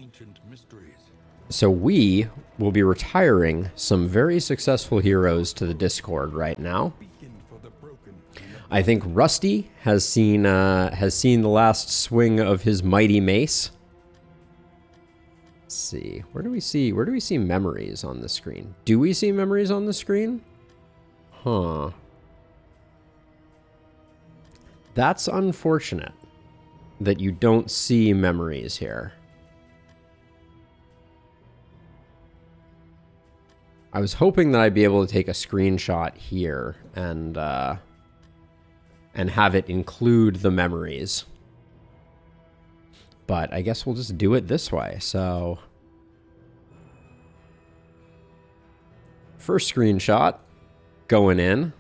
ancient mysteries. So we will be retiring some very successful heroes to the Discord right now. I think Rusty has seen the last swing of his mighty mace. Let's see. Where do we see memories on the screen? Do we see memories on the screen? Huh. That's unfortunate that you don't see memories here. I was hoping that I'd be able to take a screenshot here and have it include the memories. But I guess we'll just do it this way. So, first screenshot going in.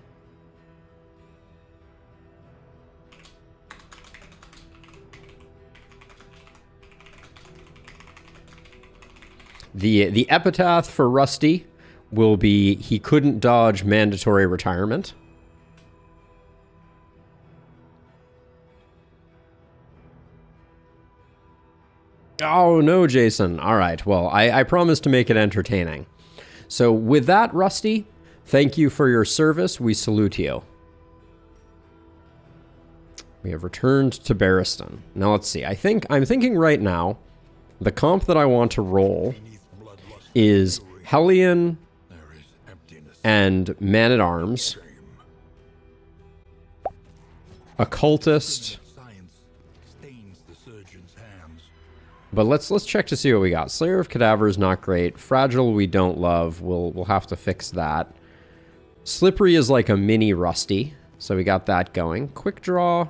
The epitaph for Rusty will be, he couldn't dodge mandatory retirement. Oh, no, Jason. All right. Well, I promise to make it entertaining. So with that, Rusty, thank you for your service. We salute you. We have returned to Barristan. Now, let's see. I'm thinking right now, the comp that I want to roll is Hellion and Man-at-Arms, Occultist. But let's check to see what we got. Slayer of Cadavers, not great. Fragile, we don't love. We'll have to fix that. Slippery is like a mini Rusty, so we got that going. Quick Draw,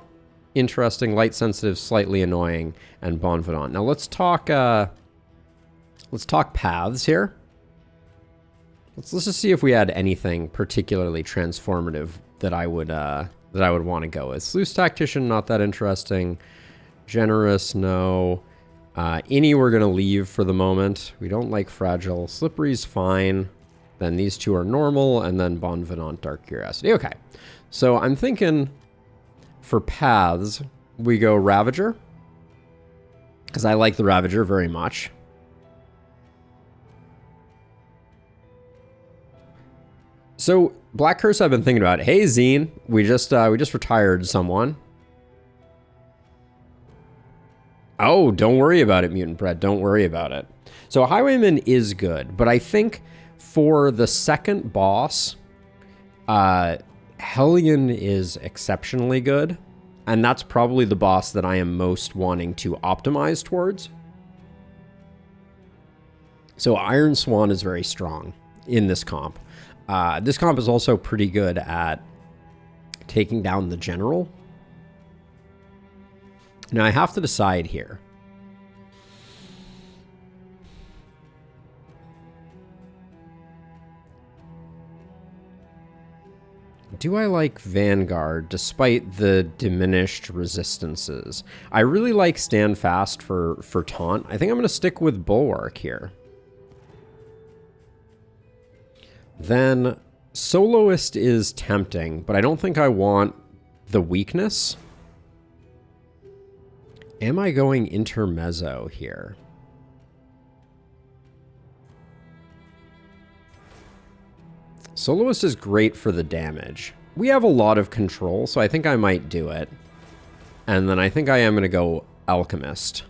interesting. Light Sensitive, slightly annoying, and Bon Vivant. Now let's talk paths here. Let's just see if we had anything particularly transformative that I would want to go with. Sleuth Tactician, not that interesting. Generous, no. Any we're going to leave for the moment. We don't like Fragile. Slippery's fine. Then these two are normal, and then Bon Vivant, Dark Curiosity. Okay, so I'm thinking for paths, we go Ravager, because I like the Ravager very much. So Black Curse, I've been thinking about. Hey, Zine, we just retired someone. Oh, don't worry about it, Mutant Bread. Don't worry about it. So Highwayman is good, but I think for the second boss, Hellion is exceptionally good, and that's probably the boss that I am most wanting to optimize towards. So Iron Swan is very strong in this comp. This comp is also pretty good at taking down the general. Now, I have to decide here. Do I like Vanguard despite the diminished resistances? I really like Stand Fast for taunt. I think I'm going to stick with Bulwark here. Then Soloist is tempting, but I don't think I want the weakness. Am I going Intermezzo here? Soloist is great for the damage. We have a lot of control, so I think I might do it. And then I think I am going to go Alchemist.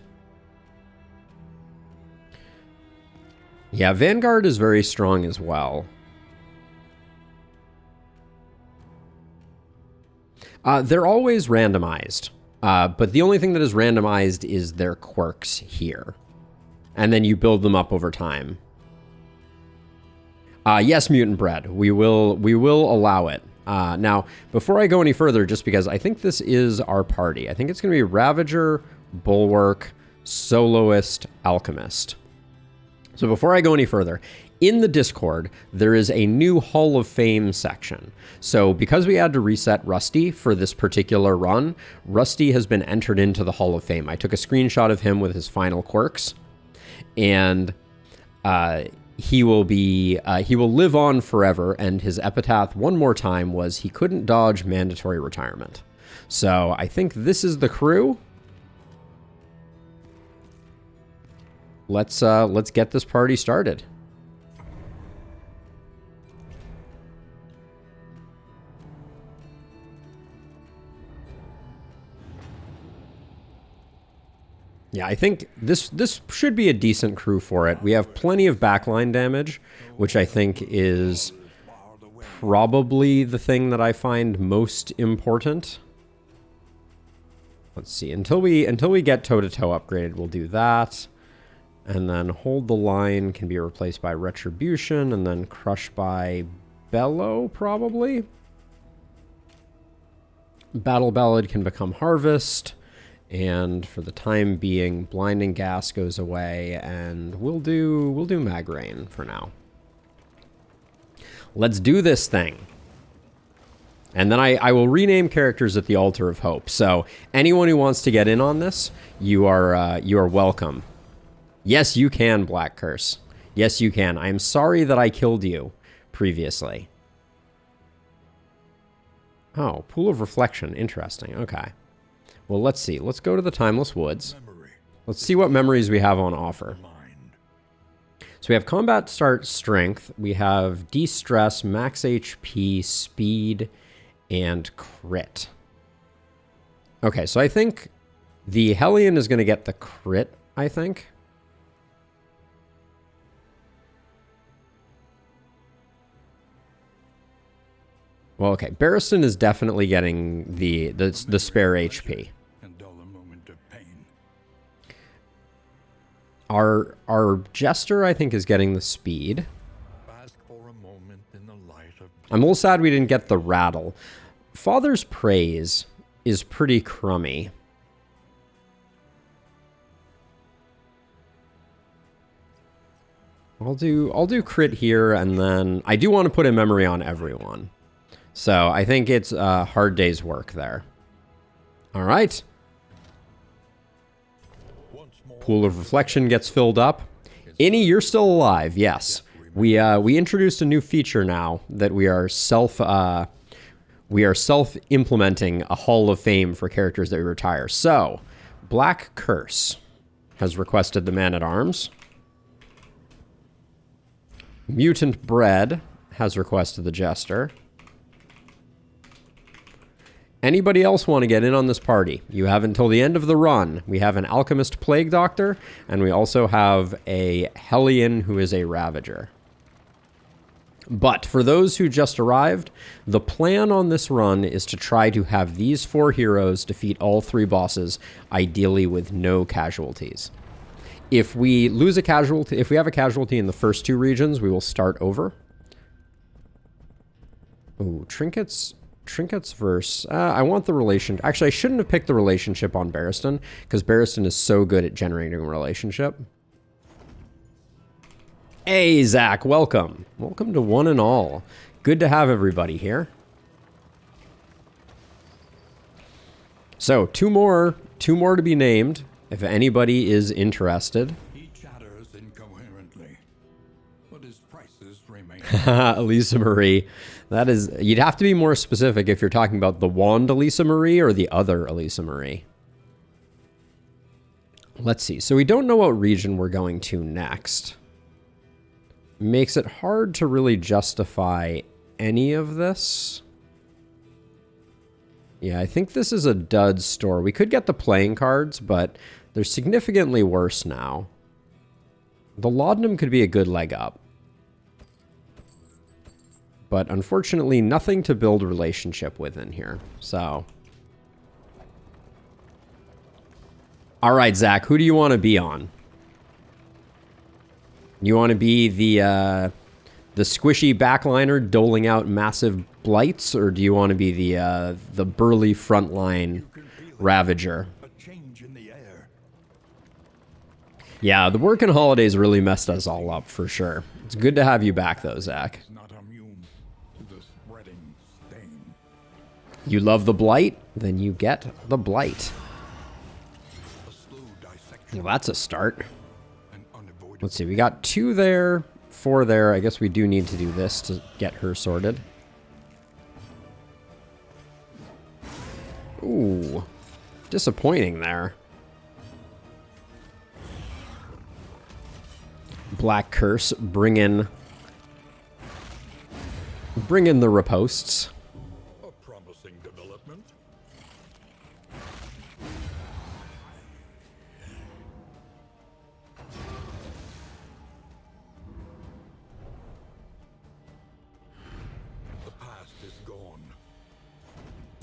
Yeah, Vanguard is very strong as well. They're always randomized. But the only thing that is randomized is their quirks here. And then you build them up over time. Yes, Mutant Bread. We will allow it. Now, before I go any further, just because I think this is our party. I think it's going to be Ravager, Bulwark, Soloist, Alchemist. So before I go any further, in the Discord, there is a new Hall of Fame section. So because we had to reset Rusty for this particular run, Rusty has been entered into the Hall of Fame. I took a screenshot of him with his final quirks, and he will live on forever. And his epitaph one more time was, he couldn't dodge mandatory retirement. So I think this is the crew. let's get this party started. Yeah, I think this should be a decent crew for it. We have plenty of backline damage, which I think is probably the thing that I find most important. Let's see. Until we get toe-to-toe upgraded, we'll do that. And then Hold the Line can be replaced by Retribution, and then Crush by Bellow, probably. Battle Ballad can become Harvest. And for the time being, Blinding Gas goes away, and we'll do Mag Rain for now. Let's do this thing. And then I will rename characters at the Altar of Hope. So anyone who wants to get in on this, you are welcome. Yes, you can, Black Curse. Yes, you can. I am sorry that I killed you previously. Oh, Pool of Reflection. Interesting. Okay. Well, let's see. Let's go to the Timeless Woods. Let's see what memories we have on offer. So we have Combat Start Strength. We have De-Stress, Max HP, Speed, and Crit. Okay, so I think the Hellion is going to get the Crit, I think. Well, okay. Barristan is definitely getting the spare HP. Our Jester, I think, is getting the speed. I'm a little sad we didn't get the Rattle. Father's Praise is pretty crummy. I'll do crit here, and then I do want to put a memory on everyone. So I think it's a hard day's work there. All right. Pool of Reflection gets filled up. Innie, you're still alive. Yes. We introduced a new feature now that we are self-implementing a Hall of Fame for characters that we retire. So, Black Curse has requested the Man-at-Arms. Mutant Bread has requested the Jester. Anybody else want to get in on this party? You have until the end of the run. We have an Alchemist Plague Doctor, and we also have a Hellion who is a Ravager. But for those who just arrived, the plan on this run is to try to have these 4 heroes defeat all 3 bosses, ideally with no casualties. If we lose a casualty, if we have a casualty in the first 2 regions, we will start over. Ooh, Trinkets verse. I want the relation. Actually, I shouldn't have picked the relationship on Barristan, because Barristan is so good at generating a relationship. Hey, Zach, welcome. Welcome to One and All. Good to have everybody here. So, two more to be named, if anybody is interested. He chatters incoherently, but his prices remain. Elisa Marie. That is, you'd have to be more specific if you're talking about the wand Elisa Marie or the other Elisa Marie. Let's see. So we don't know what region we're going to next. Makes it hard to really justify any of this. Yeah, I think this is a dud store. We could get the playing cards, but they're significantly worse now. The Laudanum could be a good leg up. But unfortunately, nothing to build a relationship with in here. So. All right, Zach, who do you want to be on? You want to be the squishy backliner doling out massive blights, or do you want to be the burly frontline Ravager? Yeah, the working holidays really messed us all up for sure. It's good to have you back though, Zach. You love the blight? Then you get the blight. Well, that's a start. Let's see, we got 2 there, 4 there. I guess we do need to do this to get her sorted. Ooh, disappointing there. Black Curse, bring in the riposts. A promising development. The past is gone.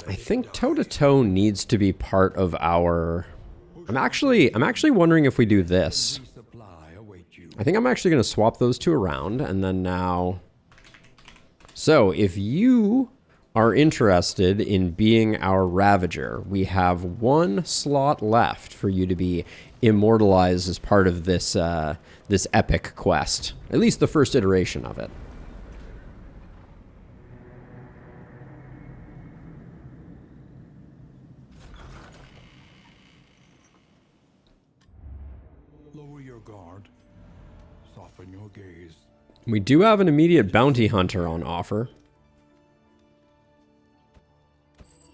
I think toe-to-toe needs to be part of our... I'm actually wondering if we do this. Resupply await you. I think I'm actually going to swap those two around, and then now... So, if you are interested in being our Ravager, we have one slot left for you to be immortalized as part of this, this epic quest. At least the first iteration of it. Lower your guard. Soften your gaze. We do have an immediate bounty hunter on offer.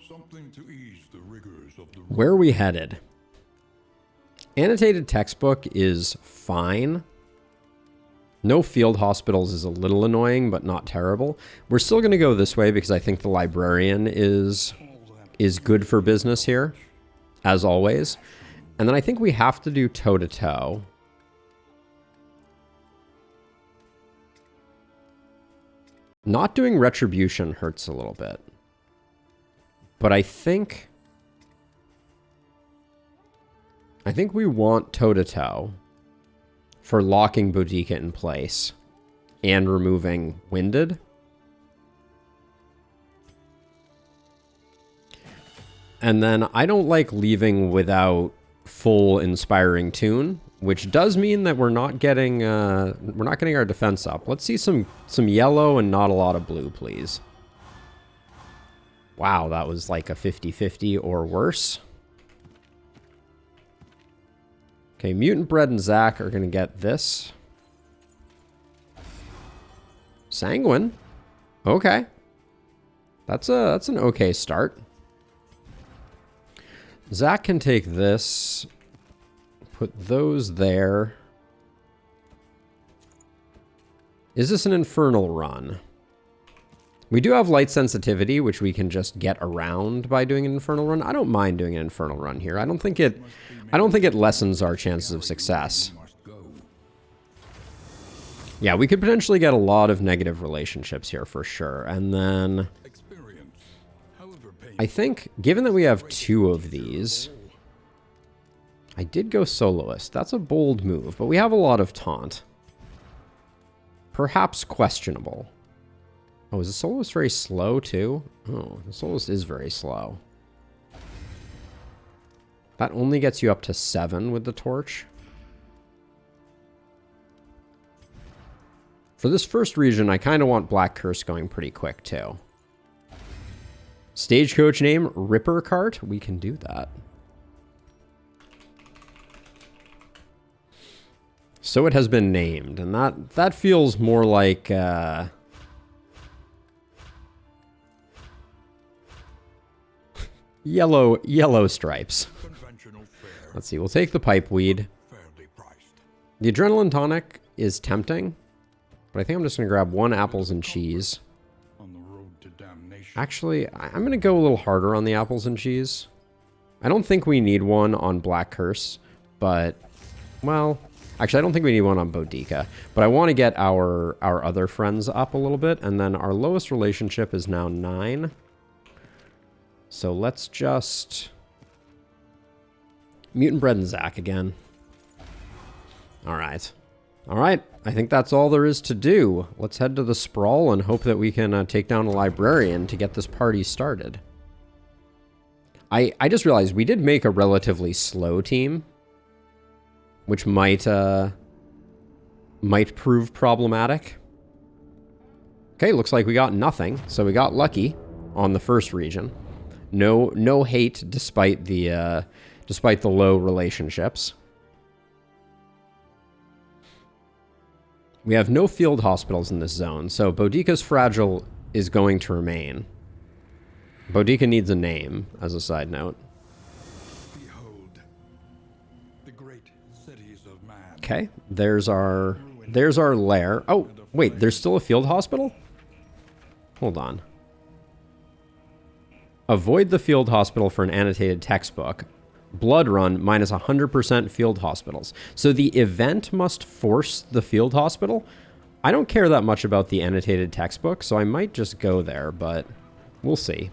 Something to ease the rigors of the Where are we headed? Annotated textbook is fine. No field hospitals is a little annoying, but not terrible. We're still going to go this way because I think the librarian is good for business here, as always. And then I think we have to do toe-to-toe. Not doing retribution hurts a little bit. But I think we want toe-to-toe for locking Boudica in place and removing Winded. And then I don't like leaving without full Inspiring Tune, which does mean that we're not getting our defense up. Let's see some yellow and not a lot of blue, please. Wow, that was like a 50-50 or worse. Okay, Mutant Bread and Zac are going to get this. Sanguine. Okay. That's an okay start. Zac can take this. Put those there. Is this an Infernal run? We do have light sensitivity, which we can just get around by doing an Infernal run. I don't mind doing an Infernal run here. I don't think it lessens our chances of success. Yeah, we could potentially get a lot of negative relationships here for sure. And then I think, given that we have two of these, I did go Soloist. That's a bold move, but we have a lot of taunt. Perhaps questionable. Oh, is the Soloist very slow too? Oh, the Soloist is very slow. That only gets you up to 7 with the torch. For this first region, I kind of want Black Curse going pretty quick too. Stagecoach name, Ripper Cart. We can do that. So it has been named, and that feels more like yellow stripes. Let's see, we'll take the pipeweed. The adrenaline tonic is tempting, but I think I'm just gonna grab 1 apples and cheese. Actually, I'm going to go a little harder on the apples and cheese. I don't think we need one on Black Curse, but, well, actually, I don't think we need one on Boudica. But I want to get our other friends up a little bit, and then our lowest relationship is now 9. So let's just... Mutant Bread and Zac again. All right. All right, I think that's all there is to do. Let's head to the Sprawl and hope that we can take down a librarian to get this party started. I just realized we did make a relatively slow team, which might prove problematic. Okay, looks like we got nothing, so we got lucky on the first region. No hate despite the low relationships. We have no field hospitals in this zone, so Boudica's Fragile is going to remain. Boudica needs a name, as a side note. Behold, the great cities of man. Okay, there's our there's our lair. Oh, wait, there's still a field hospital? Hold on. Avoid the field hospital for an annotated textbook. Blood Run minus 100% field hospitals. So the event must force the field hospital? I don't care that much about the annotated textbook, so I might just go there, but we'll see.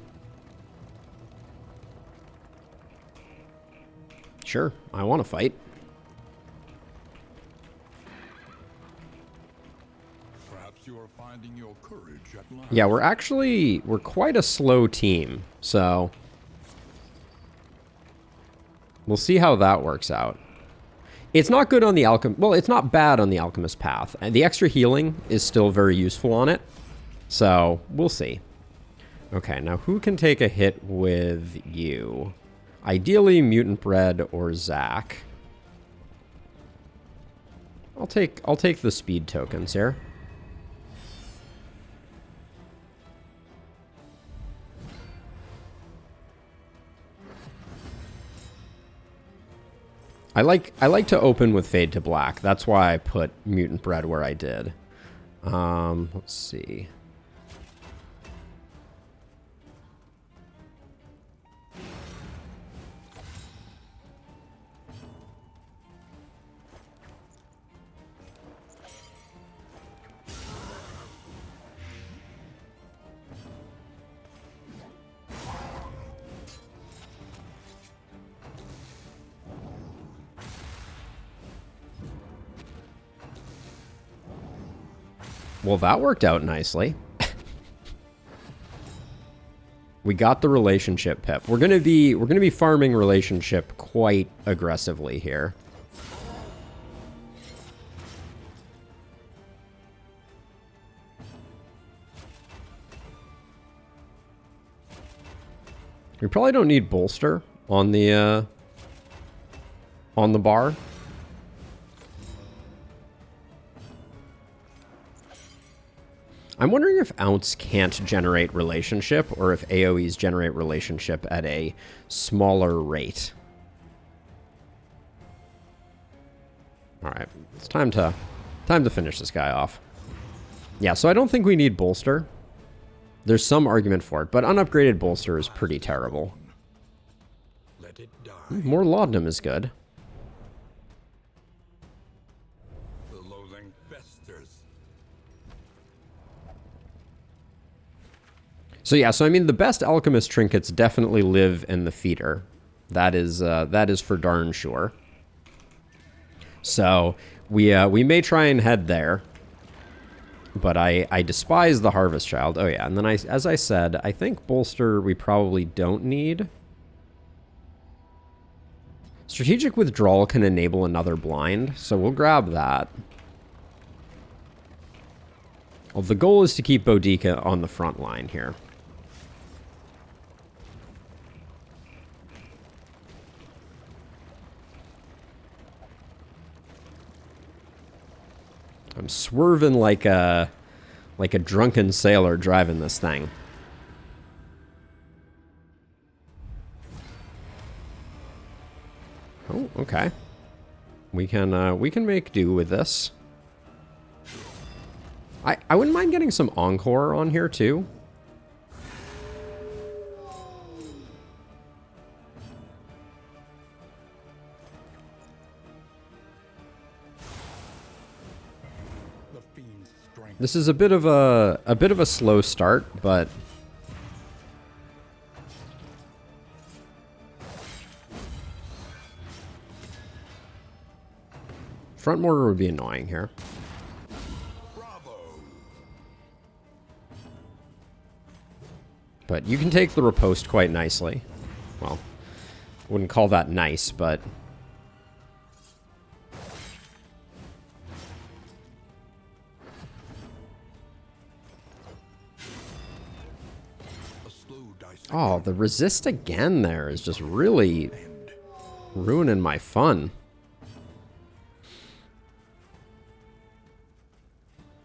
Sure, I want to fight. Perhaps you are finding your courage at last. Yeah, we're quite a slow team, so we'll see how that works out. It's not good on the well, it's not bad on the alchemist path. And the extra healing is still very useful on it. So, we'll see. Okay, now who can take a hit with you? Ideally, Mutant Bread or Zach. I'll take the speed tokens here. I like to open with Fade to Black. That's why I put Mutant Bread where I did. Let's see. Well, that worked out nicely. We got the relationship pip. We're gonna be farming relationship quite aggressively here. We probably don't need bolster on the bar. I'm wondering if Ounce can't generate relationship, or if AoEs generate relationship at a smaller rate. Alright, it's time to finish this guy off. Yeah, so I don't think we need bolster. There's some argument for it, but unupgraded bolster is pretty terrible. Let it die. More laudanum is good. The loathing festers. So yeah, so I mean the best alchemist trinkets definitely live in the feeder. That is for darn sure. So we may try and head there. But I despise the Harvest Child. Oh yeah, and then as I said, I think bolster we probably don't need. Strategic Withdrawal can enable another blind, so we'll grab that. Well, the goal is to keep Boudica on the front line here. I'm swerving like a drunken sailor driving this thing. Oh, okay. We can make do with this. I wouldn't mind getting some Encore on here too. This is a bit of a slow start, but front mortar would be annoying here. Bravo. But you can take the riposte quite nicely. Well, wouldn't call that nice, but oh, the resist again there is just really ruining my fun.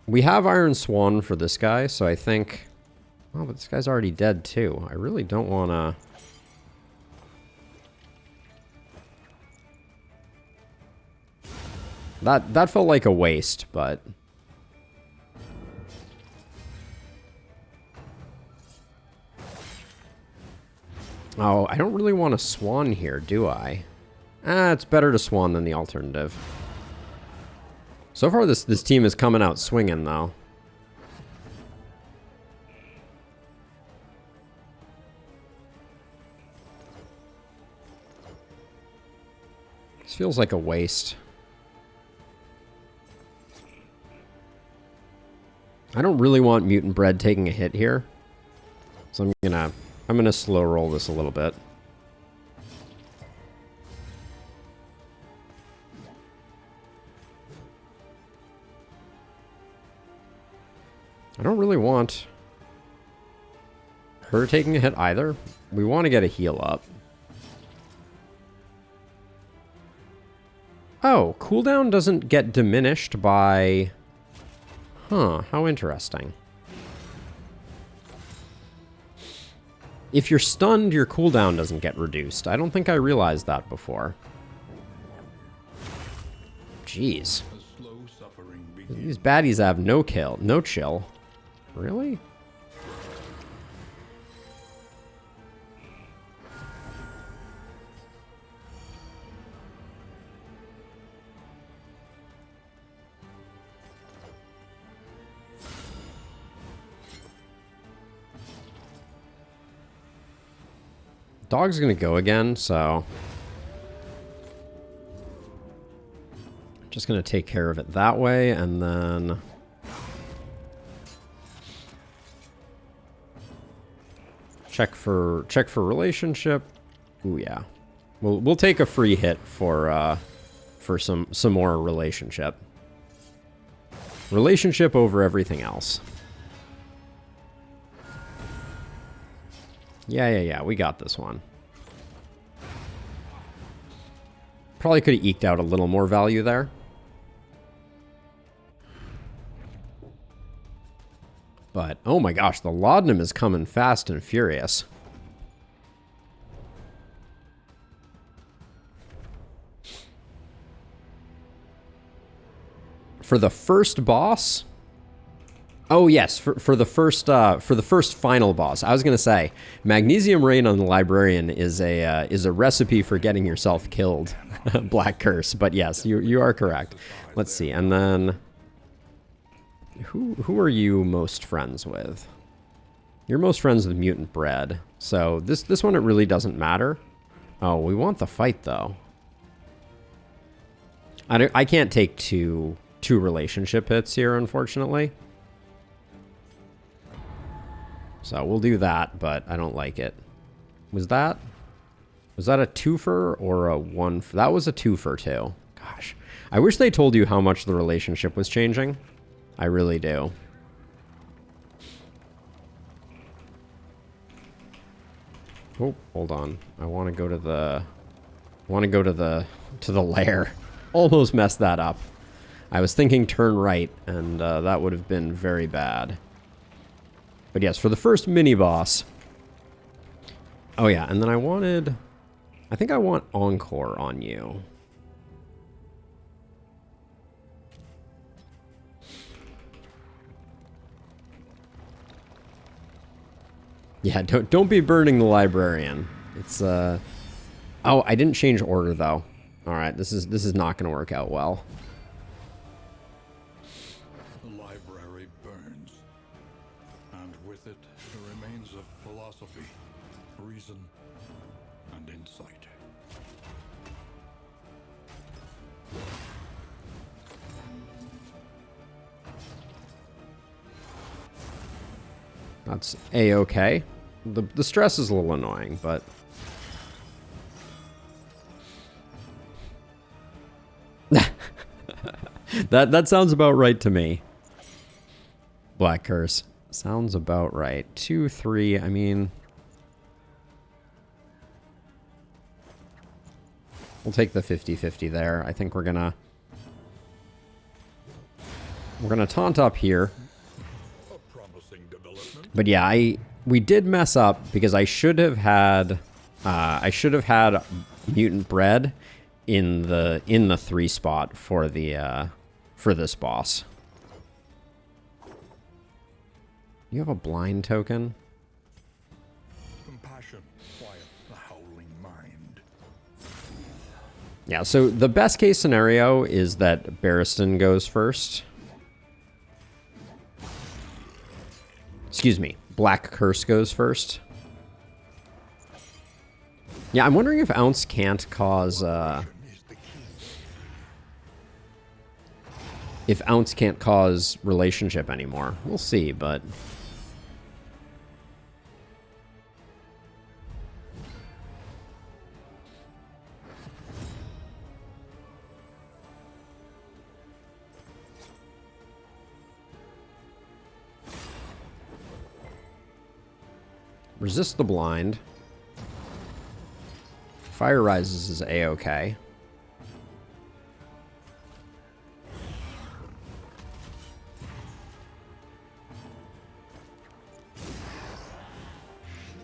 We have Iron Swan for this guy, so I think... oh, but this guy's already dead too. I really don't want to... That felt like a waste, but... Oh, I don't really want to swan here, do I? It's better to swan than the alternative. So far, this team is coming out swinging, though. This feels like a waste. I don't really want Mutant Bread taking a hit here. So I'm gonna slow roll this a little bit. I don't really want her taking a hit either. We want to get a heal up. Oh, cooldown doesn't get diminished by... Huh, how interesting. If you're stunned, your cooldown doesn't get reduced. I don't think I realized that before. Jeez. These baddies have no chill. Really? Dog's gonna go again, so... just gonna take care of it that way, and then... Check for relationship. Ooh, yeah. We'll take a free hit for some more relationship. Relationship over everything else. Yeah, we got this one. Probably could have eked out a little more value there. But, oh my gosh, the laudanum is coming fast and furious. For the first boss? Oh yes, for the first final boss. I was gonna say, Magnesium Rain on the Librarian is a recipe for getting yourself killed, Black Curse. But yes, you are correct. Let's see, and then who are you most friends with? You're most friends with Mutant Bread. So this one it really doesn't matter. Oh, we want the fight though. I can't take two relationship hits here, unfortunately. So we'll do that, but I don't like it. Was that a twofer or a one? That was a twofer too. Gosh, I wish they told you how much the relationship was changing. I really do. Oh, hold on. I want to go to the lair. Almost messed that up. I was thinking turn right, and that would have been very bad. But yes, for the first mini-boss... Oh yeah, and then I think I want Encore on you. Yeah, don't be burning the Librarian. It's, Oh, I didn't change order, though. Alright, this is not going to work out well. The library burns. And with it, the remains of philosophy, reason, and insight. That's A-okay. The stress is a little annoying, but... that sounds about right to me. Black Curse. Sounds about right. 2, 3, I mean... We'll take the 50-50 there. I think we're gonna taunt up here. But yeah, we did mess up because I should have had Mutant Bread in the 3 spot for the for this boss. You have a blind token? Compassion quiets the howling mind. Yeah, so the best case scenario is that Barristan goes first. Excuse me, Black Curse goes first. Yeah, I'm wondering if Ounce can't cause, if Ounce can't cause relationship anymore. We'll see, but... Resist the blind. Fire Rises is A-okay.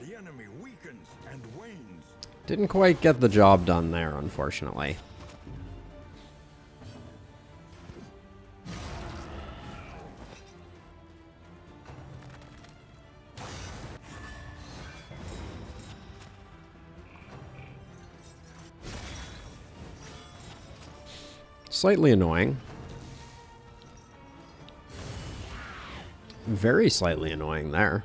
The enemy weakens and wanes. Didn't quite get the job done there, unfortunately. Slightly annoying. Very slightly annoying there.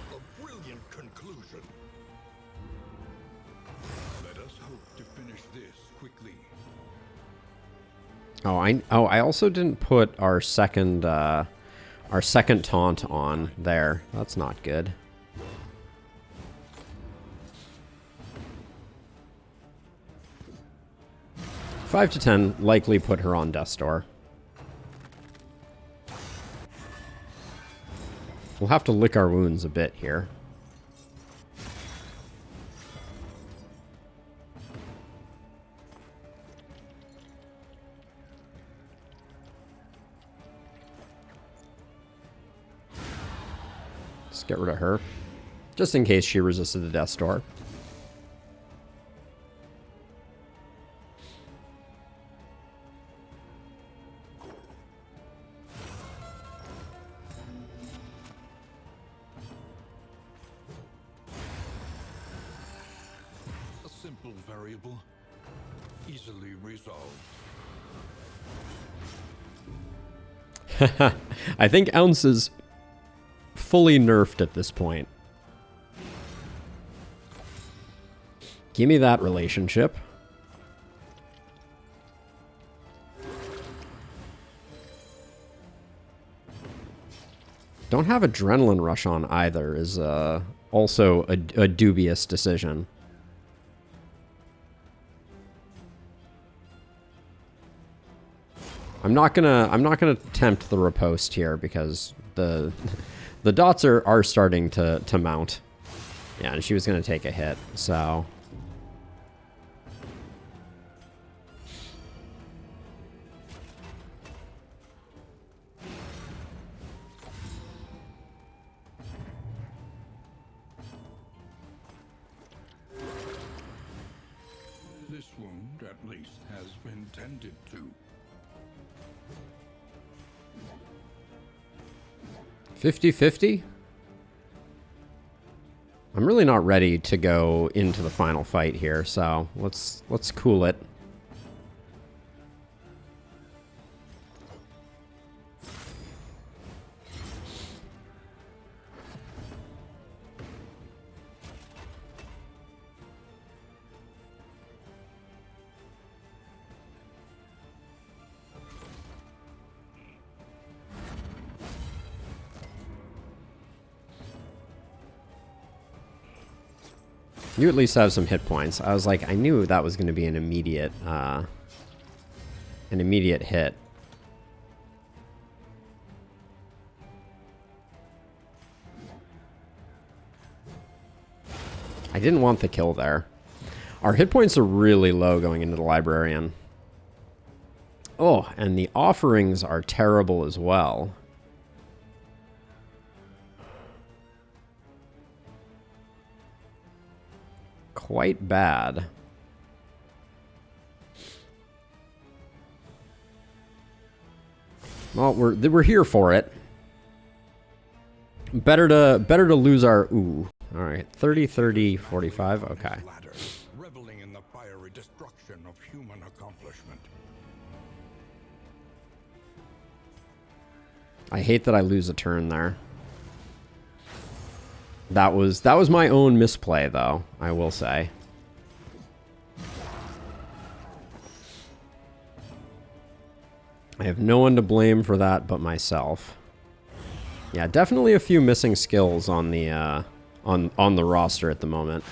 A brilliant conclusion. Let us hope to finish this quickly. Oh, I also didn't put our second taunt on there. That's not good. 5 to 10 likely put her on Death's Door. We'll have to lick our wounds a bit here. Let's get rid of her. Just in case she resisted the Death's Door. Simple variable, easily resolved. I think Ounce is fully nerfed at this point. Give me that relationship. Don't have Adrenaline Rush on either is also a dubious decision. I'm not gonna tempt the riposte here because the dots are starting to mount. Yeah, and she was gonna take a hit, so This wound, at least, has been tended to. 50-50? I'm really not ready to go into the final fight here, so let's cool it. You at least have some hit points. I was like, I knew that was going to be an immediate hit. I didn't want the kill there. Our hit points are really low going into the Librarian. Oh, and the offerings are terrible as well. quite bad. Well, we're here for it. Better to lose our ooh. All right, 30, 30, 45. Okay. Reveling in the fiery destruction of human accomplishment. I hate that I lose a turn there. That was my own misplay, though, I will say. I have no one to blame for that but myself. Yeah, definitely a few missing skills on the on the roster at the moment.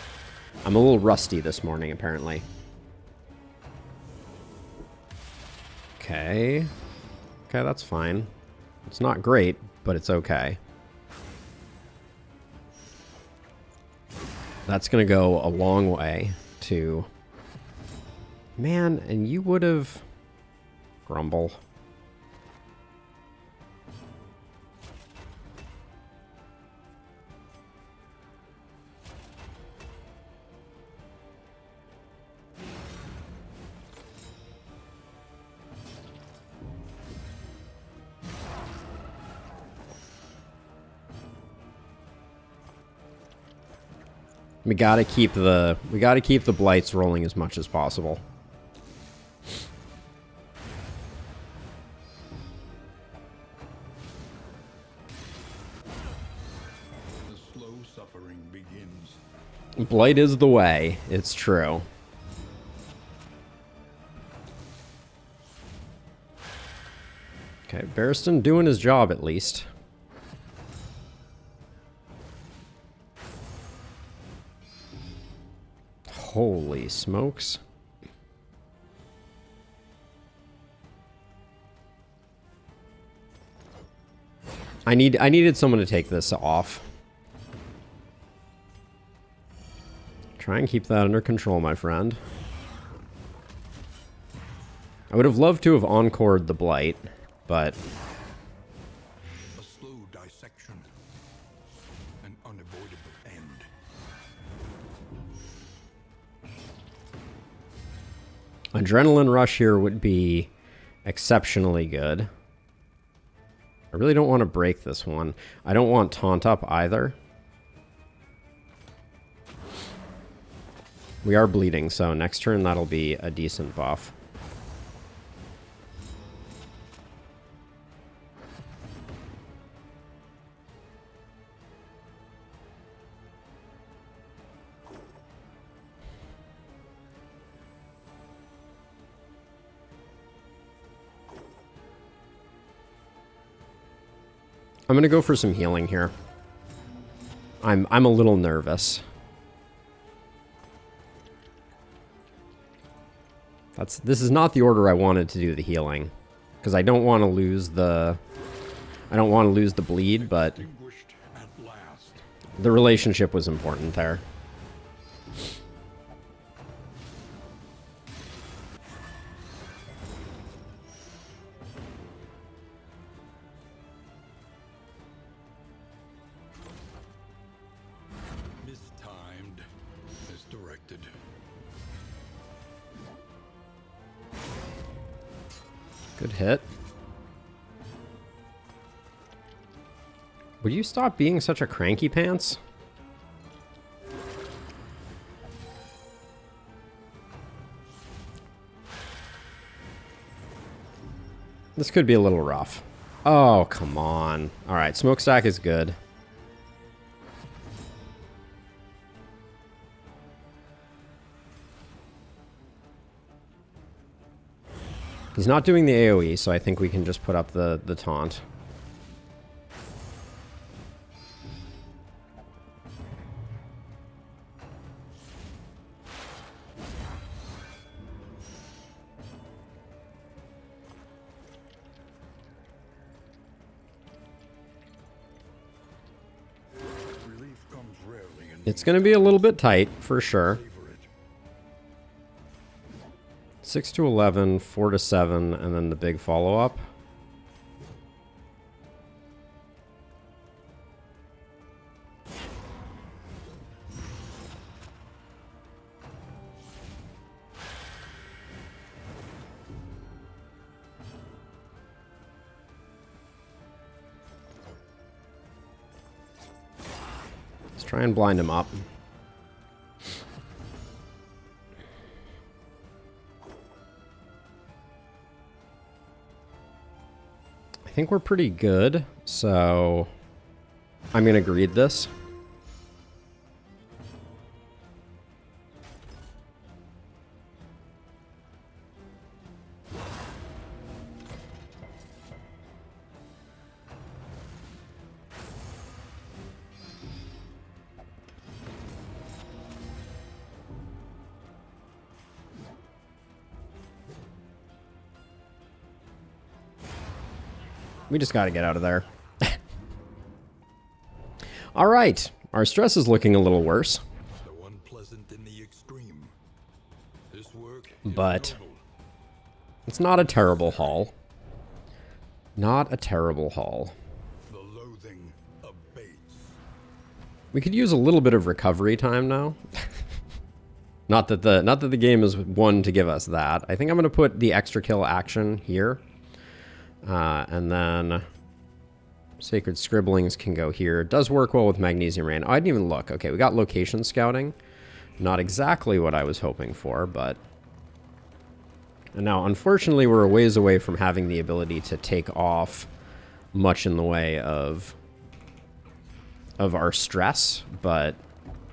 I'm a little rusty this morning, apparently. Okay. Okay, that's fine. It's not great, but it's okay. That's going to go a long way to... Man, and you would have... Grumble. We gotta keep the blights rolling as much as possible. The slow suffering begins. Blight is the way. It's true. Okay, Barristan doing his job at least. Holy smokes. I needed someone to take this off. Try and keep that under control, my friend. I would have loved to have encored the Blight, but... A slow dissection. An unavoidable end. Adrenaline Rush here would be exceptionally good. I really don't want to break this one. I don't want Taunt Up either. We are bleeding, so next turn that'll be a decent buff. I'm gonna go for some healing here. I'm a little nervous. This is not the order I wanted to do the healing, because I don't want to lose the bleed, but Extinguished at last. the relationship was important there. Mistimed. Misdirected. Good hit. Would you stop being such a cranky pants? This could be a little rough. Oh, come on. Alright, Smokestack is good. He's not doing the AoE, so I think we can just put up the taunt. Relief comes rarely in It's going to be a little bit tight, for sure. favor it. 6 to 11, 4 to 7, and then the big follow-up. try and blind him up. I think we're pretty good, so I'm going to greed this. We just got to get out of there. All right. Our stress is looking a little worse. So unpleasant in the extreme. This work is But noble. it's not a terrible haul. Not a terrible haul. The loathing abates. We could use a little bit of recovery time now. Not that the game is one to give us that. I think I'm going to put the extra kill action here. And then Sacred Scribblings can go here. It does work well with Magnesium Rain. Oh, I didn't even look. Okay, we got location scouting. Not exactly what I was hoping for, but... And now, unfortunately, we're a ways away from having the ability to take off much in the way of our stress, but...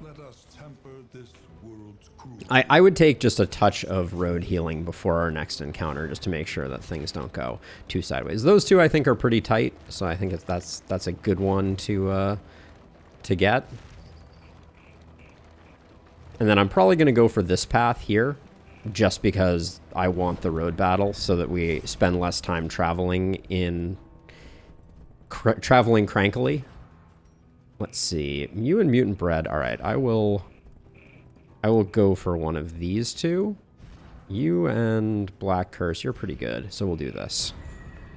Let us temper this world's cruelty. I would take just a touch of road healing before our next encounter, just to make sure that things don't go too sideways. Those two I think are pretty tight, so I think that's a good one to get. And then I'm probably going to go for this path here, just because I want the road battle, so that we spend less time traveling traveling crankily. Let's see, you and Mutant Bread. All right, I will go for one of these two. You and Black Curse, you're pretty good, so we'll do this.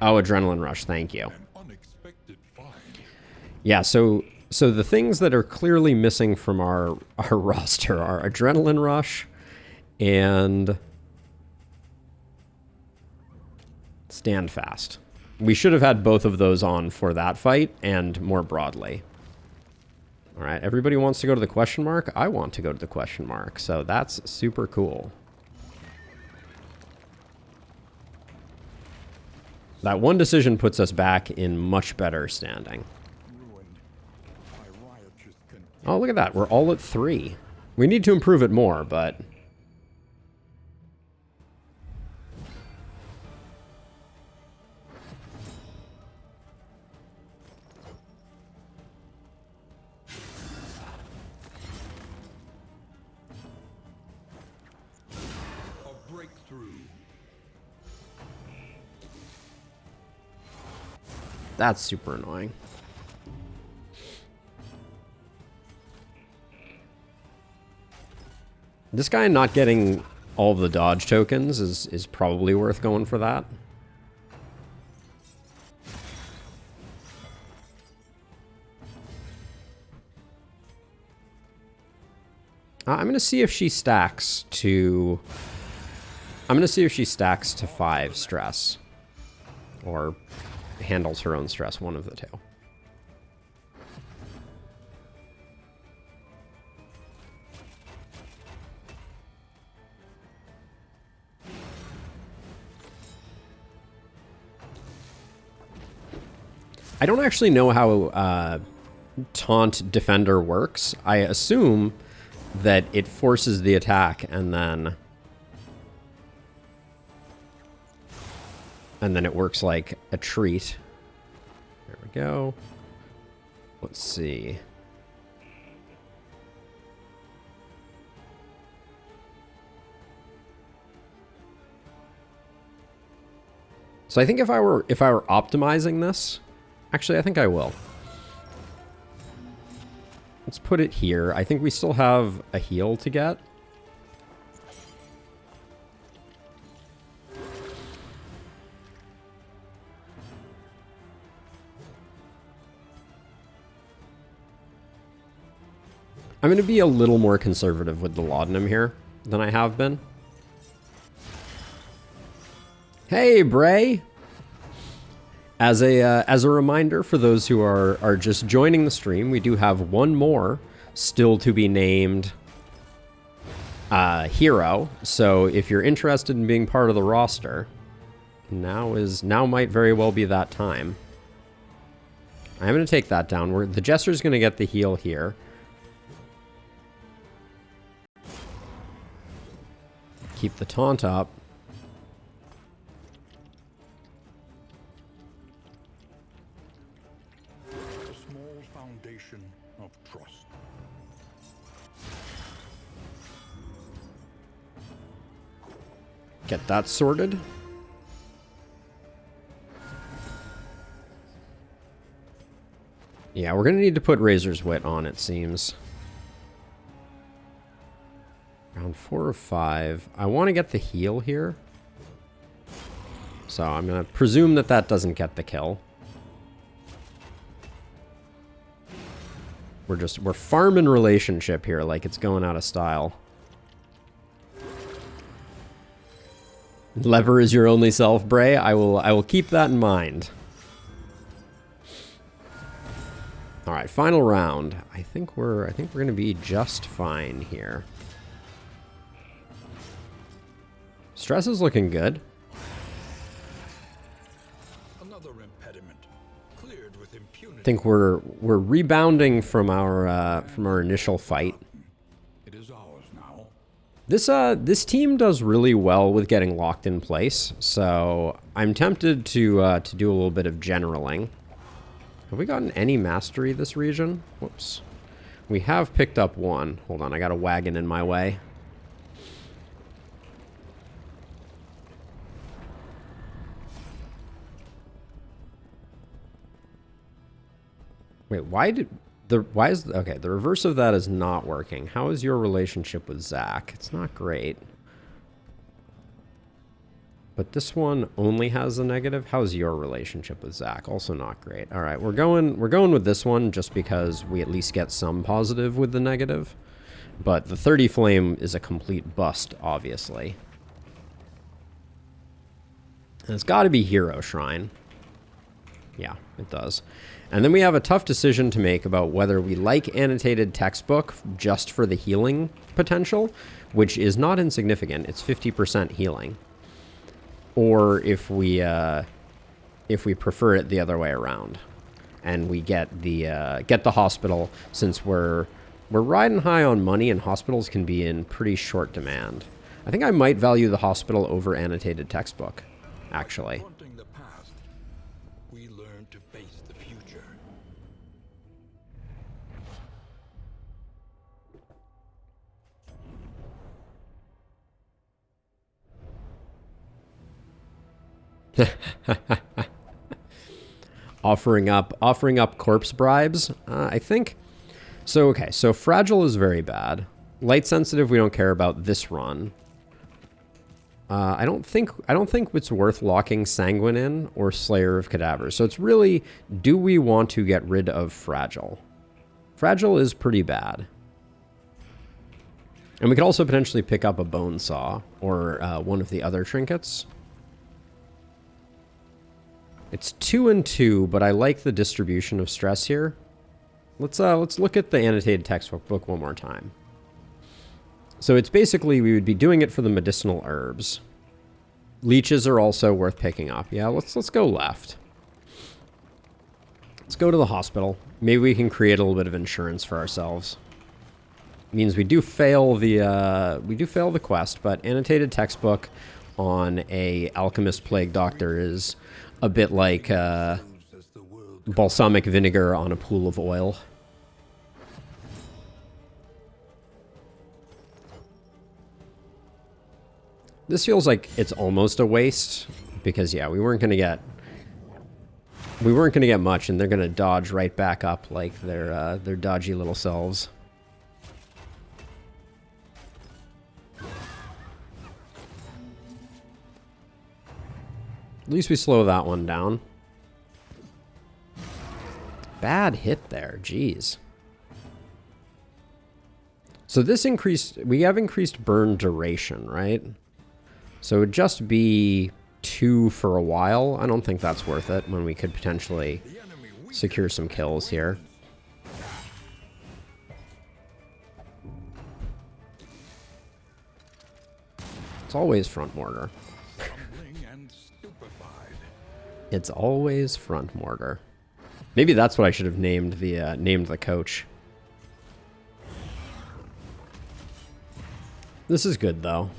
Oh, Adrenaline Rush, thank you. An unexpected find. Yeah, so the things that are clearly missing from our roster are Adrenaline Rush and Stand Fast. We should have had both of those on for that fight and more broadly. All right, everybody wants to go to the question mark. I want to go to the question mark, so that's super cool. That one decision puts us back in much better standing. Ruined by riotous contempt. Oh, look at that. We're all at 3. We need to improve it more, but... A breakthrough. That's super annoying. This guy not getting all the dodge tokens is probably worth going for that. I'm going to see if she stacks to... I'm going to see if she stacks to 5 stress. Or handles her own stress, one of the two. I don't actually know how Taunt Defender works. I assume that it forces the attack and then it works like a treat. There we go. Let's see. So I think if I were optimizing this, actually I think I will. Let's put it here. I think we still have a heal to get. I'm going to be a little more conservative with the laudanum here than I have been. Hey, Bray! As a reminder for those who are just joining the stream, we do have one more still to be named hero. So if you're interested in being part of the roster, now might very well be that time. I'm going to take that down. The Jester's going to get the heal here. Keep the taunt up. A small foundation of trust. Get that sorted. Yeah, we're going to need to put Razor's Wit on, it seems. Round 4 or 5. I want to get the heal here. So I'm going to presume that that doesn't get the kill. We're farming relationship here like it's going out of style. Lever is your only self, Bray. I will keep that in mind. All right, final round. I think we're going to be just fine here. Stress is looking good. Another impediment cleared with impunity. I think we're rebounding from our initial fight. It is ours now. This team does really well with getting locked in place, so I'm tempted to do a little bit of generaling. Have we gotten any mastery this region? Whoops. We have picked up one. Hold on, I got a wagon in my way. Wait, okay, the reverse of that is not working. How is your relationship with Zach? It's not great. But this one only has a negative. How's your relationship with Zach? Also not great. All right, we're going with this one just because we at least get some positive with the negative. But the 30 flame is a complete bust, obviously. And it's got to be Hero Shrine. Yeah, it does. And then we have a tough decision to make about whether we like annotated textbook just for the healing potential, which is not insignificant. It's 50% healing. Or if we prefer it the other way around, and we get the hospital, since we're riding high on money and hospitals can be in pretty short demand. I think I might value the hospital over annotated textbook, actually. Confronting the past, we learn to face the future. offering up corpse bribes. I think so. Okay, so fragile is very bad. Light sensitive we don't care about this run. I don't think it's worth locking Sanguine in or Slayer of Cadavers. So it's really, do we want to get rid of fragile? Fragile is pretty bad. And we could also potentially pick up a bone saw or one of the other trinkets. It's 2 and 2, but I like the distribution of stress here. Let's look at the annotated textbook one more time. So it's basically we would be doing it for the medicinal herbs. Leeches are also worth picking up. Yeah, let's go left. Let's go to the hospital. Maybe we can create a little bit of insurance for ourselves. Means we do fail the quest, but annotated textbook on a alchemist plague doctor is a bit like balsamic vinegar on a pool of oil. This feels like it's almost a waste because yeah, we weren't gonna get much, and they're gonna dodge right back up like their dodgy little selves. At least we slow that one down. Bad hit there, jeez. So this we have increased burn duration, right? So it would just be 2 for a while. I don't think that's worth it when we could potentially secure some kills here. It's always front mortar. Stumbling and stupefied. It's always front mortar. Maybe that's what I should have named the coach. This is good though.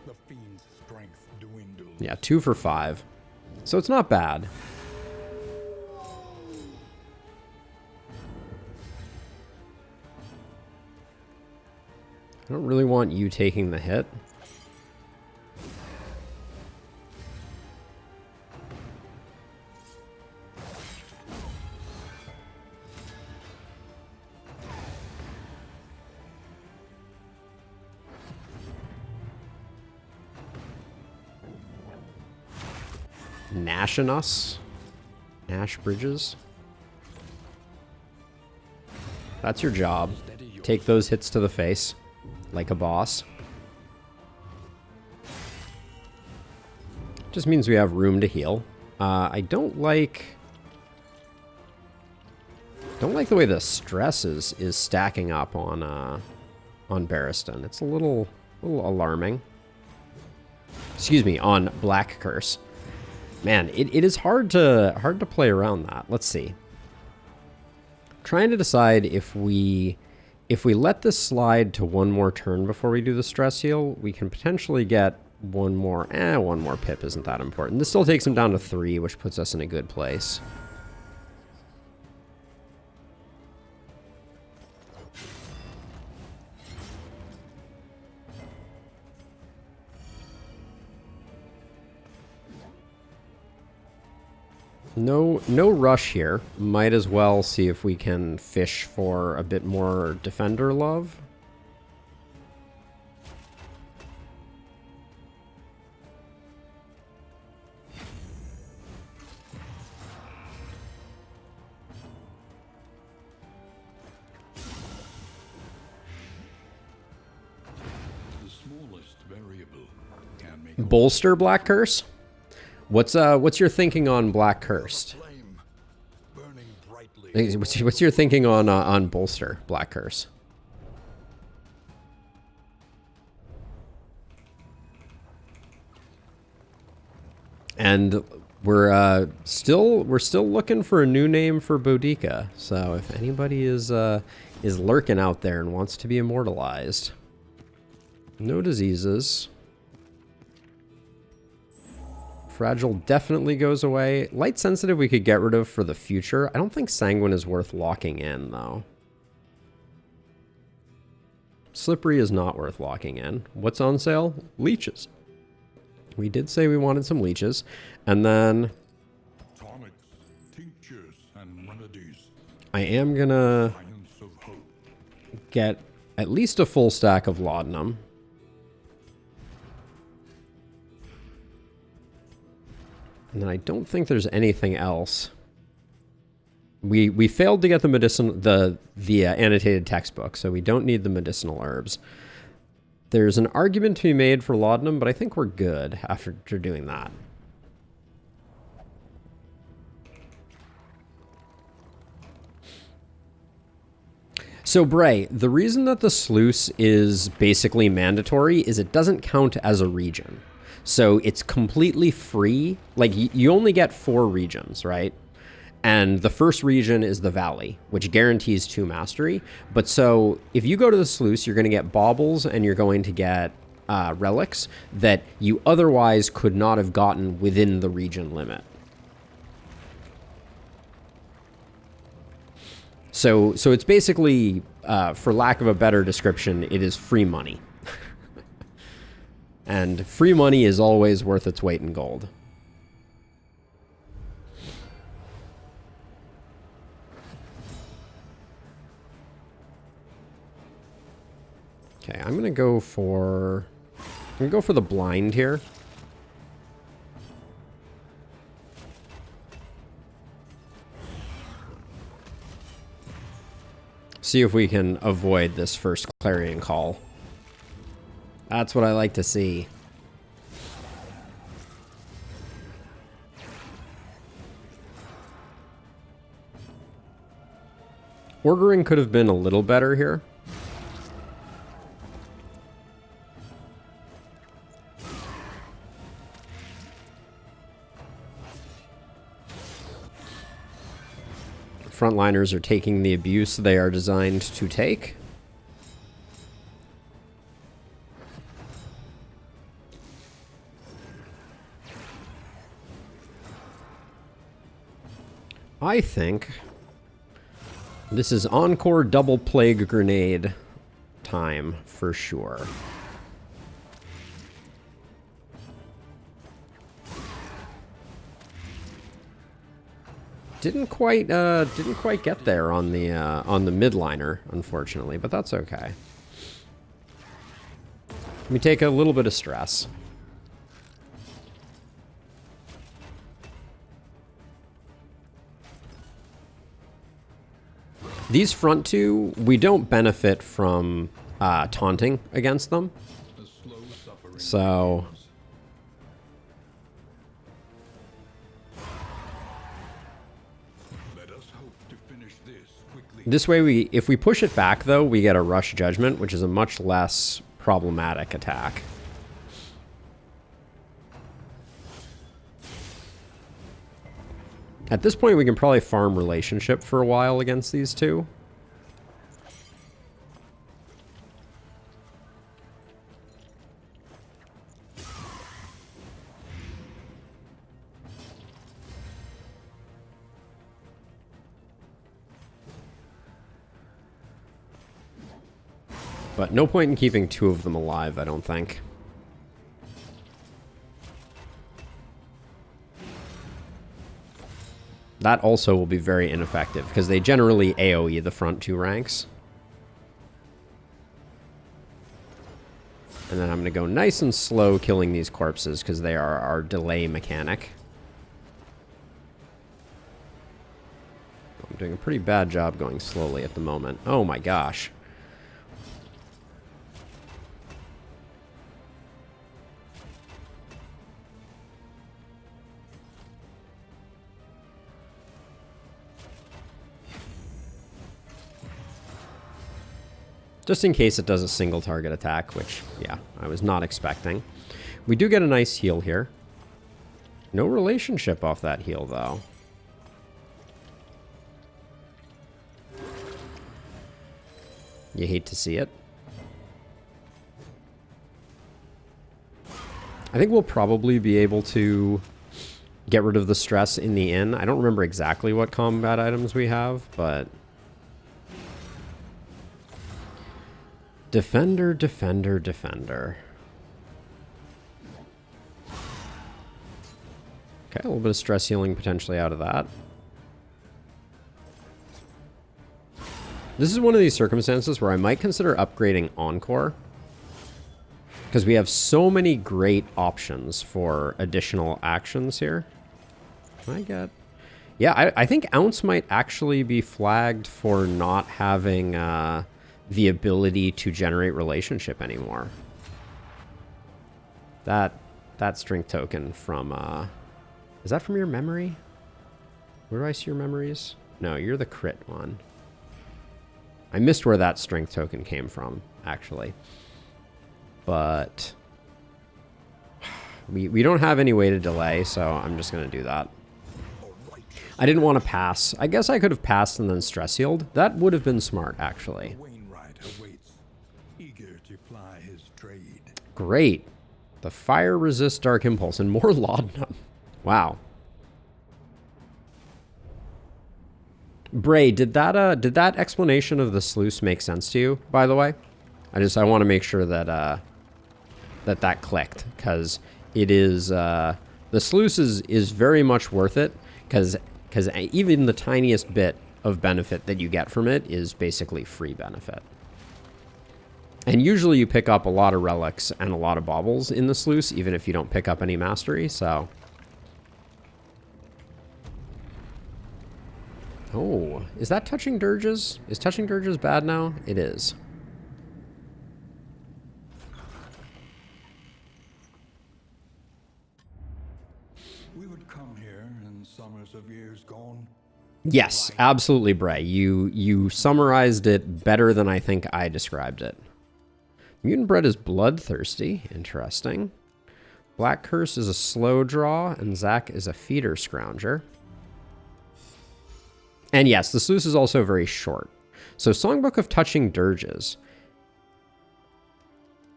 The fiend's strength dwindles. Yeah, 2 for 5. So it's not bad. I don't really want you taking the hit. Nashing us. Nash Bridges. That's your job. Take those hits to the face. Like a boss. Just means we have room to heal. I don't like the way the stress is stacking up on Barristan. It's a little alarming. Excuse me, on Black Curse. Man, it is hard to play around that. Let's see. Trying to decide if we let this slide to one more turn before we do the stress heal, we can potentially get one more. One more pip isn't that important. This still takes him down to 3, which puts us in a good place. No rush here. Might as well see if we can fish for a bit more defender love. The smallest variable can make Bolster Black Curse? What's your thinking on Black Cursed? flame burning brightly. What's your thinking on bolster Black Curse? And we're still looking for a new name for Boudica. So if anybody is lurking out there and wants to be immortalized, no diseases. Fragile definitely goes away. Light sensitive we could get rid of for the future. I don't think Sanguine is worth locking in, though. Slippery is not worth locking in. What's on sale? Leeches. We did say we wanted some leeches. And then Tonics, tinctures, and remedies. I am gonna Science of hope. get at least a full stack of laudanum. And then I don't think there's anything else. We failed to get the annotated textbook, so we don't need the medicinal herbs. There's an argument to be made for laudanum, but I think we're good after doing that. So Bray, the reason that the sluice is basically mandatory is it doesn't count as a region. So it's completely free. Like, you only get 4 regions, right? And the first region is the Valley, which guarantees 2 mastery. But so if you go to the sluice, you're going to get baubles and you're going to get relics that you otherwise could not have gotten within the region limit. So it's basically, for lack of a better description, it is free money. And free money is always worth its weight in gold. Okay, I'm gonna go for the blind here. See if we can avoid this first Clarion Call. That's what I like to see. Ordering could have been a little better here. Frontliners are taking the abuse they are designed to take. I think this is Encore double plague grenade time for sure. Didn't quite get there on the midliner, unfortunately, but that's okay. Let me take a little bit of stress. These front two, we don't benefit from taunting against them. So let us hope to finish this quickly. this way, if we push it back, though, we get a Rush Judgment, which is a much less problematic attack. At this point, we can probably farm Relationship for a while against these two. But no point in keeping two of them alive, I don't think. That also will be very ineffective, because they generally AoE the front two ranks. And then I'm going to go nice and slow killing these corpses, because they are our delay mechanic. I'm doing a pretty bad job going slowly at the moment. Oh my gosh. Just in case it does a single target attack, which, yeah, I was not expecting. We do get a nice heal here. No Relationship off that heal, though. You hate to see it. I think we'll probably be able to get rid of the stress in the inn. I don't remember exactly what combat items we have, but... Defender, defender, defender. Okay, a little bit of stress healing potentially out of that. This is one of these circumstances where I might consider upgrading Encore, because we have so many great options for additional actions here. Can I get... Yeah, I think Ounce might actually be flagged for not having the ability to generate Relationship anymore. That strength token from... is that from your memory? Where do I see your memories? No, you're the crit one. I missed where that strength token came from, actually. But we don't have any way to delay, so I'm just going to do that. I didn't want to pass. I guess I could have passed and then stress healed. That would have been smart, actually. Wainwright awaits, eager to ply his trade. Great. The fire resists Dark Impulse and more laudanum. Wow. Bray, did that explanation of the sluice make sense to you, by the way? I want to make sure that that clicked, because it is the sluice is very much worth it, because even the tiniest bit of benefit that you get from it is basically free benefit. And usually you pick up a lot of relics and a lot of baubles in the sluice, even if you don't pick up any mastery, so... Oh, is that touching dirges? Is touching dirges bad now? It is. We would come here in summers of years gone, Yes, absolutely, Bray. You summarized it better than I think I described it. Mutant Bread is bloodthirsty. Interesting. Black Curse is a slow draw, and Zac is a feeder scrounger. And yes, the sluice is also very short. So Songbook of Touching Dirges.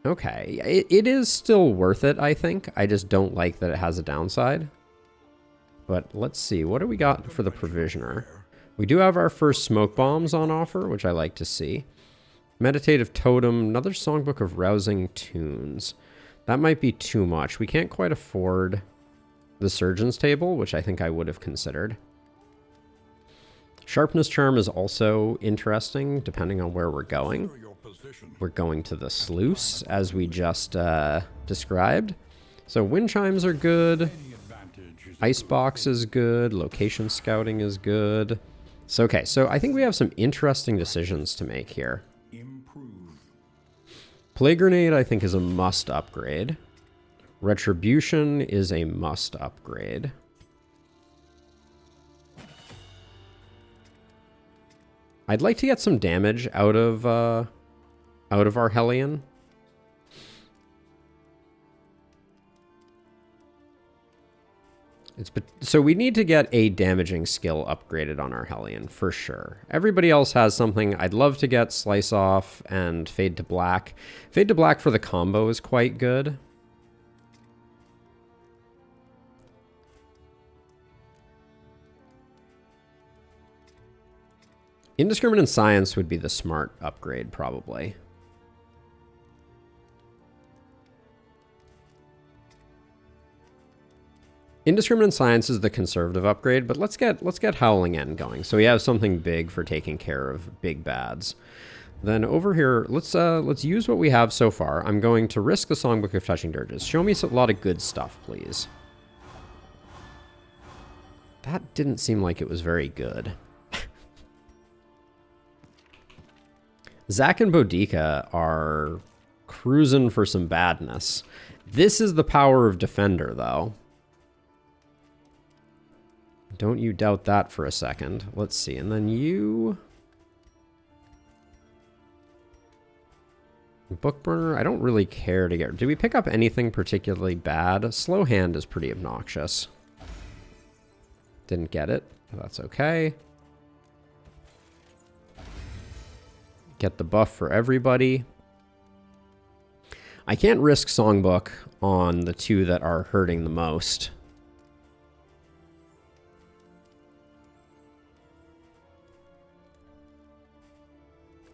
Okay, it is still worth it, I think. I just don't like that it has a downside. But let's see, what do we got for the Provisioner? We do have our first Smoke Bombs on offer, which I like to see. Meditative Totem, another Songbook of Rousing Tunes. That might be too much. We can't quite afford the Surgeon's Table, which I think I would have considered. Sharpness Charm is also interesting, depending on where we're going. We're going to the Sluice, as we just described. So Wind Chimes are good. Icebox is good. Location Scouting is good. So, okay, so I think we have some interesting decisions to make here. Plague Grenade, I think, is a must upgrade. Retribution is a must upgrade. I'd like to get some damage out of our Hellion. So we need to get a damaging skill upgraded on our Hellion, for sure. Everybody else has something. I'd love to get Slice Off and Fade to Black. Fade to Black for the combo is quite good. Indiscriminate Science would be the smart upgrade, probably. Indiscriminate Science is the conservative upgrade, but let's get Howling End going. So we have something big for taking care of big bads. Then over here, let's use what we have so far. I'm going to risk the Songbook of Touching Dirges. Show me a lot of good stuff, please. That didn't seem like it was very good. Zac and Boudica are cruising for some badness. This is the power of Defender, though. Don't you doubt that for a second. Let's see. And then you... Bookburner, I don't really care to get... Did we pick up anything particularly bad? Slow Hand is pretty obnoxious. Didn't get it. That's okay. Get the buff for everybody. I can't risk Songbook on the two that are hurting the most.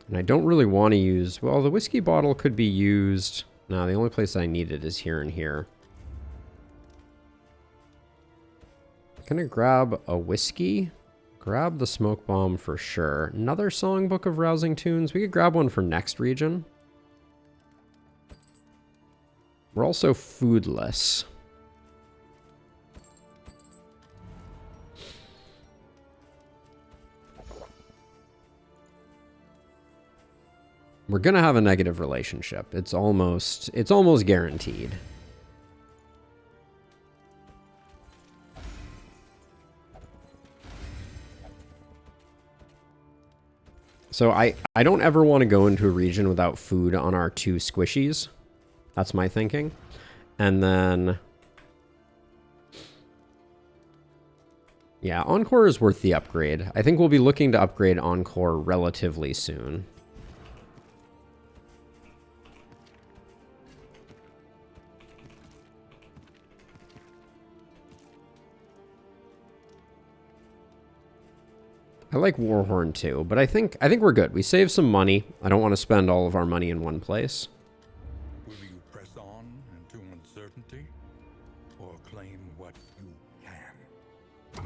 And I don't really want to use... Well, the whiskey bottle could be used... No, the only place I need it is here and here. I'm gonna grab a whiskey. Grab the smoke bomb for sure. Another Songbook of Rousing Tunes. We could grab one for next region. We're also foodless. We're gonna have a negative relationship. It's almost guaranteed. So I don't ever want to go into a region without food on our two squishies. That's my thinking. And then... Yeah, Encore is worth the upgrade. I think we'll be looking to upgrade Encore relatively soon. I like Warhorn too, but I think we're good. We saved some money. I don't want to spend all of our money in one place. Will you press on into uncertainty, or claim what you can?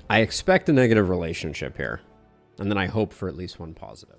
I expect a negative relationship here, and then I hope for at least one positive.